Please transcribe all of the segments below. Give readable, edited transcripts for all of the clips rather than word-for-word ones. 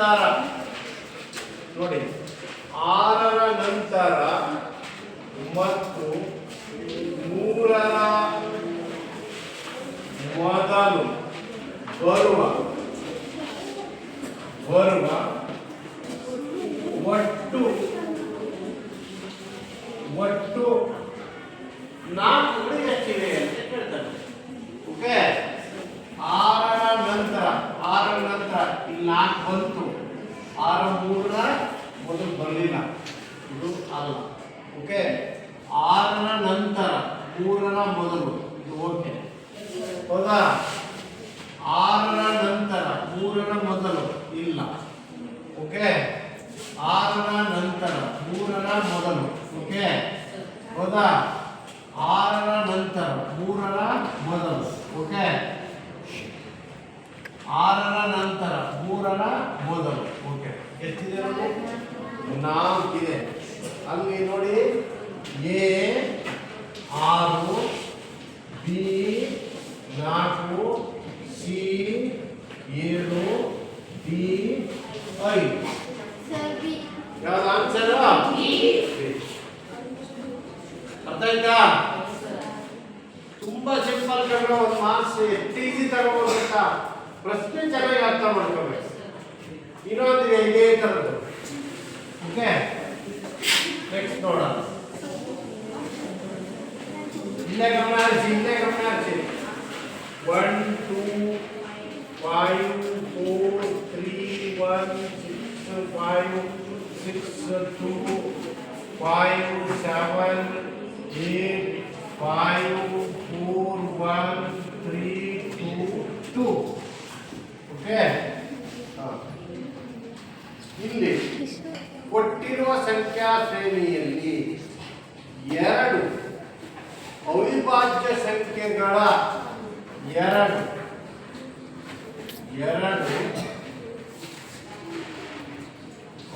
ನಂತರ ನೋಡಿ, 6ರ ನಂತರ ಮತ್ತು 3ರ ಮೊದಲು ಬರುವ ಒಟ್ಟು 4 ಎಷ್ಟಿವೆ ಅಂತ ಕೇಳ್ತಾರೆ. ಓಕೆ, 6ರ ನಂತರ ಇಲ್ಲಿ 4 ಬಂತು, 6 3ರ ಮೊದಲು ಬರಲಿಲ್ಲ, ಇದು ಅಲ್ಲ. ಓಕೆ, 6ರ ನಂತರ 3ರ ಮೊದಲು ಇದು ಓಕೆ, ಹೌದಾ? 6ರ ನಂತರ 3ರ ಮೊದಲು ಇಲ್ಲ. ಓಕೆ, 6ರ ನಂತರ 3ರ ಮೊದಲು. ಓಕೆ, ಹೌದಾ? 6ರ ನಂತರ 3ರ ಮೊದಲು. ಓಕೆ, 6ರ ನಂತರ 3ರ ಮೊದಲು. ಓಕೆ, ಎಷ್ಟಿದೆ ನೋಡಿ? 4 ಇದೆ. ಅಲ್ಲಿ ನೋಡಿ, ಎ 6, ಬಿ 4, ಸಿ 7, ಡಿ 5. ಯಾವ್ದು ಆನ್ಸರ್? ಅರ್ಥ ಆಯ್ತಾ? ತುಂಬಾ ಸಿಂಪಲ್ ಕನ್ನಡ. ಒಂದು ಮಾರ್ಕ್ಸ್ ಎಷ್ಟು ಈಸಿ ತಗೋಬೋದಂತ ಪ್ರಶ್ನೆ ಚೆನ್ನಾಗಿ ಅರ್ಥ ಮಾಡ್ಕೋಬೇಕು. ಇನ್ನೊಂದಿದೆ ಇದೇ ತರದ್ದು. ಓಕೆ, ನೆಕ್ಸ್ಟ್ ನೋಡೋಣ. ಇಲ್ಲೇ ಗಮನ ಹರಿಸಿ. 1 2 5 4 3 1 6 5 6 2 5 7 8 5 4 1 3 2 2. ಓಕೆ, ಇಲ್ಲಿ ಕೊಟ್ಟಿರುವ ಸಂಖ್ಯಾ ಶ್ರೇಣಿಯಲ್ಲಿ 2 ಅವಿಭಾಜ್ಯ ಸಂಖ್ಯೆಗಳ 2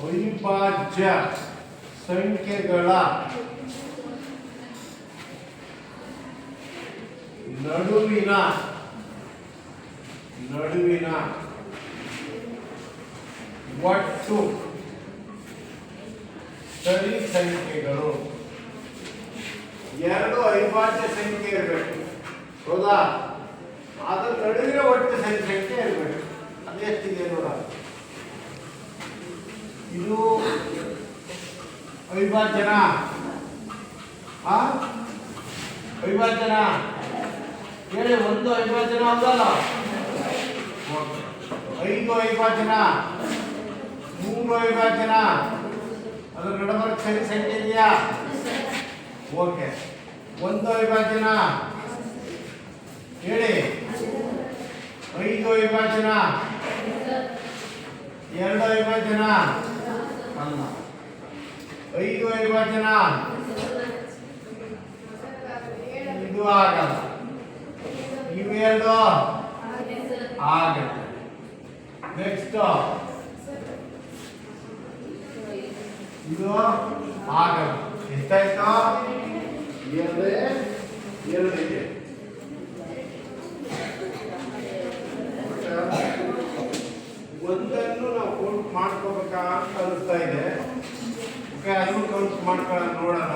ಅವಿಭಾಜ್ಯ ಸಂಖ್ಯೆಗಳ ನಡುವಿನ ಒಟ್ಟು ಸರಿ ಸಂಖ್ಯೆಗಳು. 2 ಅವಿಭಾಜ್ಯ ಸಂಖ್ಯೆ ಇರಬೇಕು, ಹೌದಾ? ಅದರ ನಡುವಿನ ಒಟ್ಟು ಸರಿ ಸಂಖ್ಯೆ ಇರಬೇಕು. ಅದೆಷ್ಟಿದೆ ನೋಡ. ಇದು ಅವಿಭಾಜ್ಯನ ಹೇಳಿ. 1 ಅವಿಭಾಜ್ಯನ ಹೌದಲ್ಲ? 5 ಅವಿಭಾಜ್ಯನ, 3 ಅವಿಭಾಜ್ಯನ, ಅದರ ನಡುಬರ್ಕ್ ಸರಿ ಸಂಖ್ಯೆ ಇದೆಯಾ? ಓಕೆ, 1 ಅವಿಭಾಜ್ಯನ ಹೇಳಿ. 5 ಅವಿಭಾಜ್ಯನ, 2 ಅವಿಭಾಜ್ಯನ ಅಲ್ಲ, 5 ಅವಿಭಾಜ್ಯನ ಇದು ಆಗಲ್ಲ, ಇವೆರಡು ಆಗಲ್ಲ. ನೆಕ್ಸ್ಟ್ ಇದು ಆಗಲ್ಲ. ಎಷ್ಟಾಯ್ತಾ? 2 ಇದೆ. ಒಂದನ್ನು ನಾವು ಕೌಂಟ್ ಮಾಡ್ಕೋಬೇಕಾ ಅಂತ ಅನಿಸ್ತಾ ಇದೆ. ಓಕೆ, ಅದನ್ನು ಕೌಂಟ್ ಮಾಡ್ಕೊಳ್ಳೋಣ, ನೋಡೋಣ.